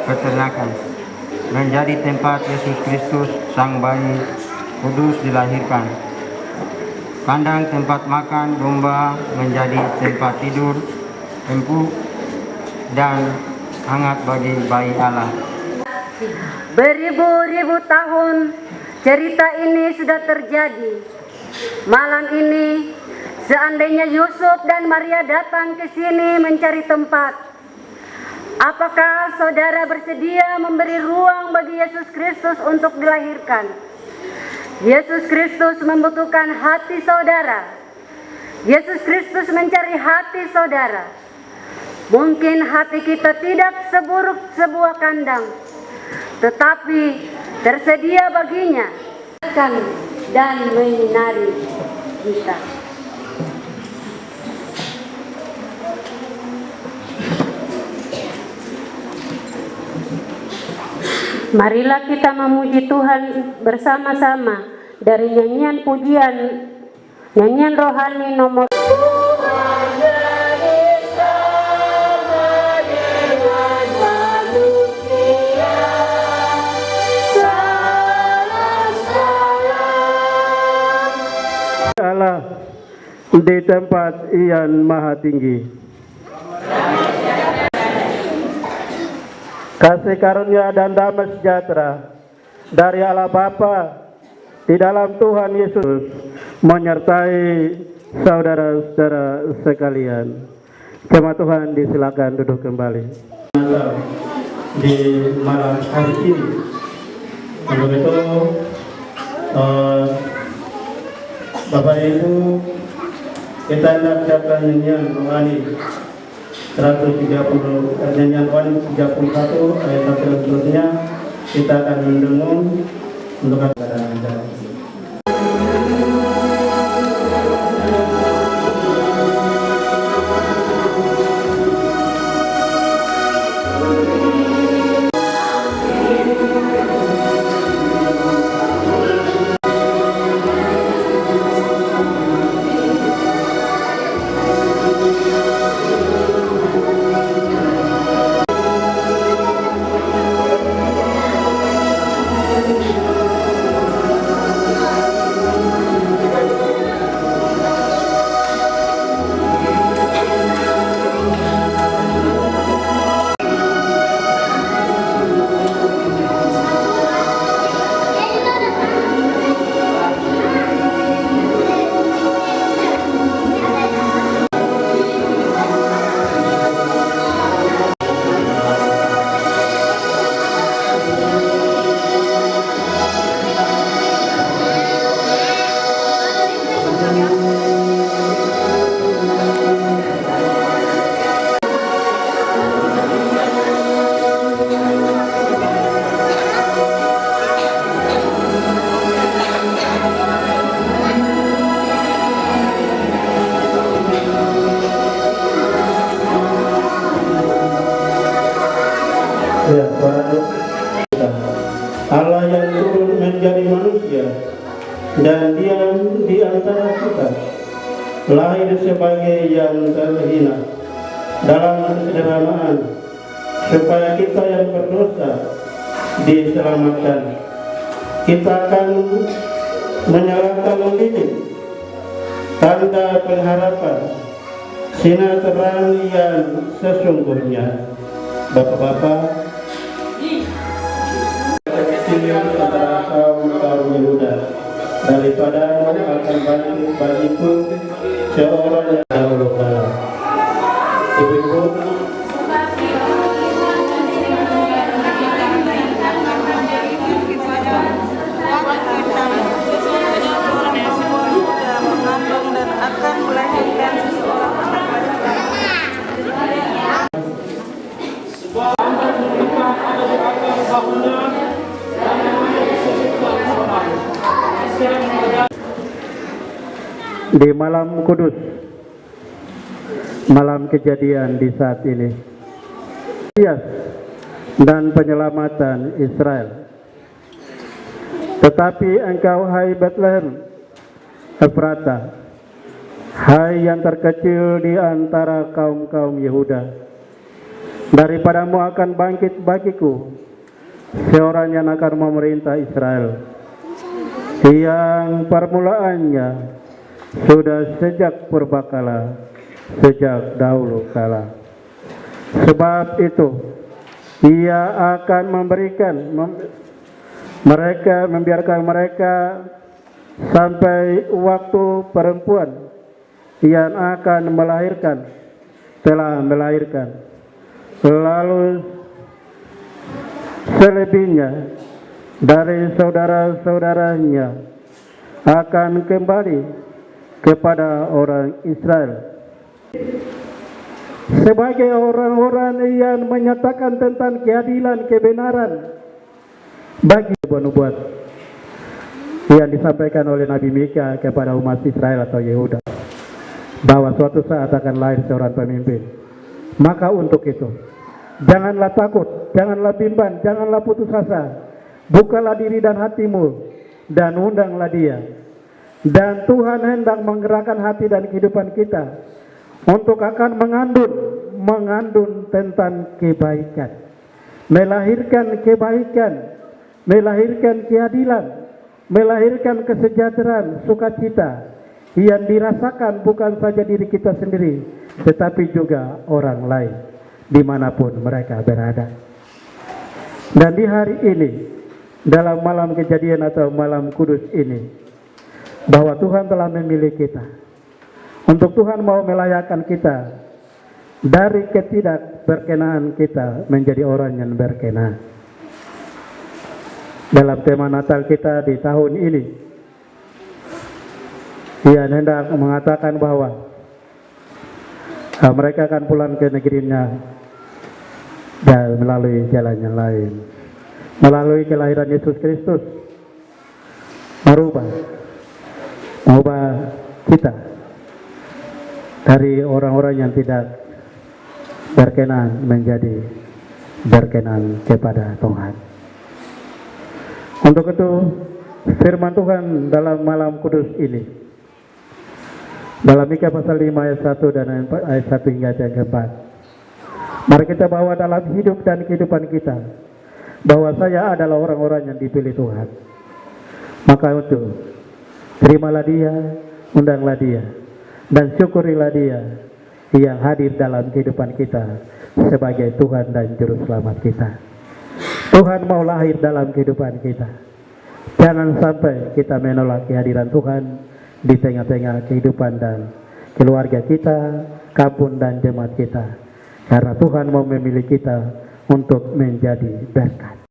peternakan, menjadi tempat Yesus Kristus Sang Bayi Kudus dilahirkan. Kandang tempat makan domba menjadi tempat tidur empuk dan hangat bagi bayi Allah. Beribu-ribu tahun cerita ini sudah terjadi. Malam ini, seandainya Yusuf dan Maria datang ke sini mencari tempat, apakah saudara bersedia memberi ruang bagi Yesus Kristus untuk dilahirkan? Yesus Kristus membutuhkan hati saudara. Yesus Kristus mencari hati saudara. Mungkin hati kita tidak seburuk sebuah kandang, tetapi tersedia baginya dan menyinari kita. Marilah kita memuji Tuhan bersama-sama dari nyanyian pujian, nyanyian rohani nomor Allah di tempat yang maha tinggi. Kasih karunia dan damai sejahtera dari Allah Bapa di dalam Tuhan Yesus menyertai saudara-saudara sekalian. Jemaat Tuhan disilakan duduk kembali. Di malam hari ini, untuk itu Bapak Ibu, kita hendak siapkan nyanyian rohani 130, nyanyian rohani 31 ayat 1 dan seterusnya. Kita akan mendengung untuk acara. Ya, Allah yang turun menjadi manusia dan diam di antara kita, lahir sebagai yang terhina dalam kesederhanaan, supaya kita yang berdosa diselamatkan. Kita akan menyalakan lilin, tanda pengharapan, sinar terang yang sesungguhnya. Bapak-bapak, antara kaum Yehuda, daripada akan bangkit bagiku seorang yang dahulu kala. Ibu-ibu, di malam kudus, malam kejadian di saat ini, dan penyelamatan Israel. Tetapi engkau, hai Bethlehem Efrata, hai yang terkecil di antara kaum-kaum Yehuda, Daripadamu akan bangkit bagiku seorang yang akan memerintah Israel, yang permulaannya sudah sejak purbakala, sejak dahulu kala. Sebab itu ia akan membiarkan mereka sampai waktu perempuan yang akan melahirkan telah melahirkan, lalu selebihnya dari saudara-saudaranya akan kembali kepada orang Israel. Sebagai orang-orang yang menyatakan tentang keadilan, kebenaran bagi nubuat yang disampaikan oleh Nabi Mika kepada umat Israel atau Yehuda, bahwa suatu saat akan lahir seorang pemimpin. Maka untuk itu, janganlah takut, janganlah bimbang, janganlah putus asa. Bukalah diri dan hatimu dan undanglah dia. Dan Tuhan hendak menggerakkan hati dan kehidupan kita untuk akan mengandung tentang kebaikan, melahirkan kebaikan, melahirkan keadilan, melahirkan kesejahteraan, sukacita yang dirasakan bukan saja diri kita sendiri, tetapi juga orang lain dimanapun mereka berada. Dan di hari ini, dalam malam kejadian atau malam kudus ini, bahwa Tuhan telah memilih kita, untuk Tuhan mau melayakkan kita dari ketidakberkenaan kita menjadi orang yang berkenan. Dalam tema Natal kita di tahun ini, ia hendak mengatakan bahwa mereka akan pulang ke negerinya dan melalui jalan yang lain, melalui kelahiran Yesus Kristus, merubah kita dari orang-orang yang tidak berkenan menjadi berkenan kepada Tuhan. Untuk itu, firman Tuhan dalam malam kudus ini, dalam Mika pasal 5 ayat 1 dan ayat 1 hingga ayat yang keempat, mari kita bawa dalam hidup dan kehidupan kita bahwa saya adalah orang-orang yang dipilih Tuhan. Maka itu, terimalah dia, undanglah dia, dan syukurilah dia yang hadir dalam kehidupan kita sebagai Tuhan dan Juru Selamat kita. Tuhan mau lahir dalam kehidupan kita. Jangan sampai kita menolak kehadiran Tuhan di tengah-tengah kehidupan dan keluarga kita, kampung dan jemaat kita, karena Tuhan mau memilih kita untuk menjadi berkat.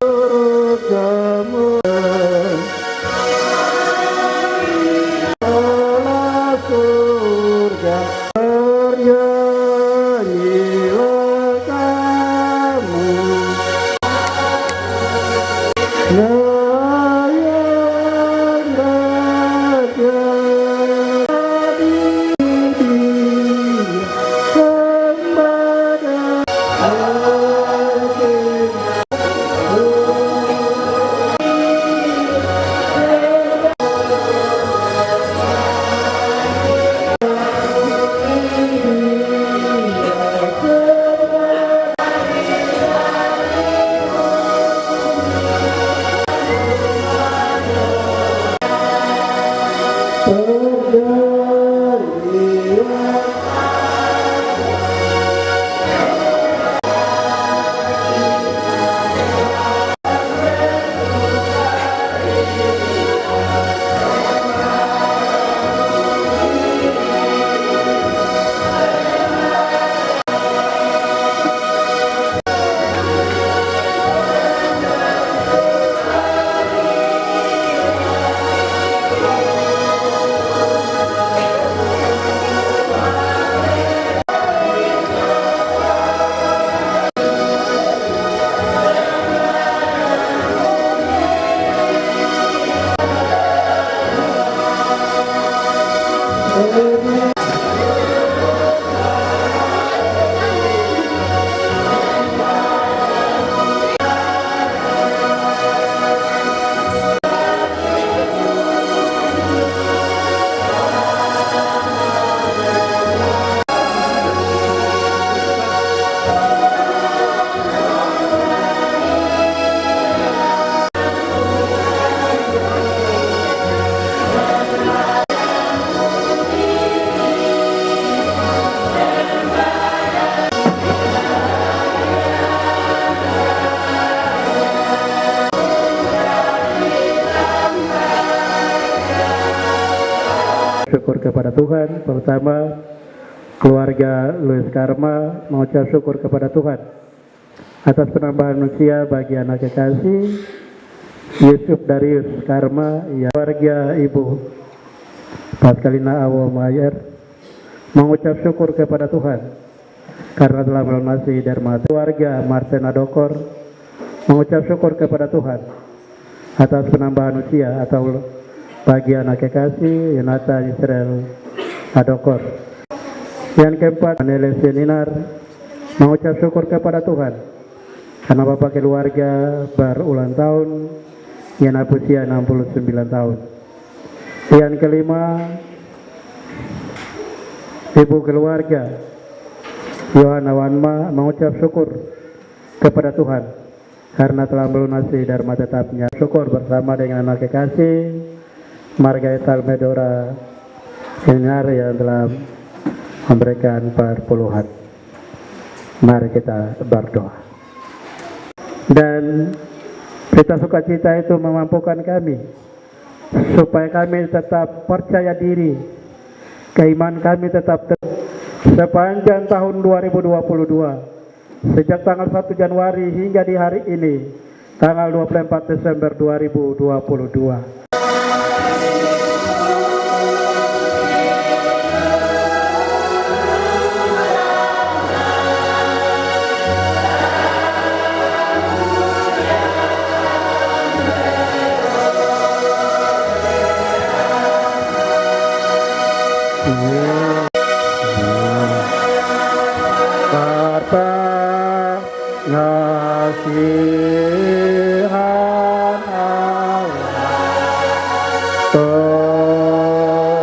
kepada Tuhan. Pertama, keluarga Luis Karma mengucap syukur kepada Tuhan atas penambahan usia bagi anak kekasih Yusuf Darius Karma, keluarga Ibu Paskalina Awo Mayer mengucap syukur kepada Tuhan karena telah melunasi derma. Keluarga Martena Dokor mengucap syukur kepada Tuhan atas penambahan usia atau bagi anak kekasih Yonatan Israel Adokor. Yang keempat, Anele Seninar mengucap syukur kepada Tuhan karena bapak keluarga berulang tahun yang usia 69 tahun. Yang kelima, ibu keluarga Yohana Wanma mengucap syukur kepada Tuhan karena telah melunasi dharma tetapnya. Syukur bersama dengan anak kekasih Margaret Almedora Senior yang telah memberikan perpuluhan. Mari kita berdoa. Dan berita sukacita itu memampukan kami supaya kami tetap percaya diri, keimanan kami tetap sepanjang tahun 2022, sejak tanggal 1 Januari hingga di hari ini, tanggal 24 Desember 2022. Ngasihan Allah turun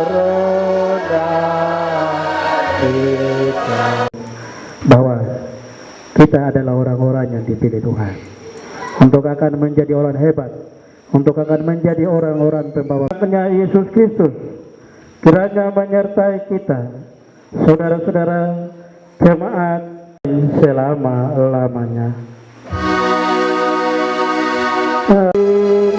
kita, bahwa kita adalah orang-orang yang dipilih Tuhan untuk akan menjadi orang hebat, untuk akan menjadi orang-orang pembawa Yesus Kristus. Kiranya menyertai kita, saudara-saudara jemaat selama-lamanya. Amin.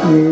Amin.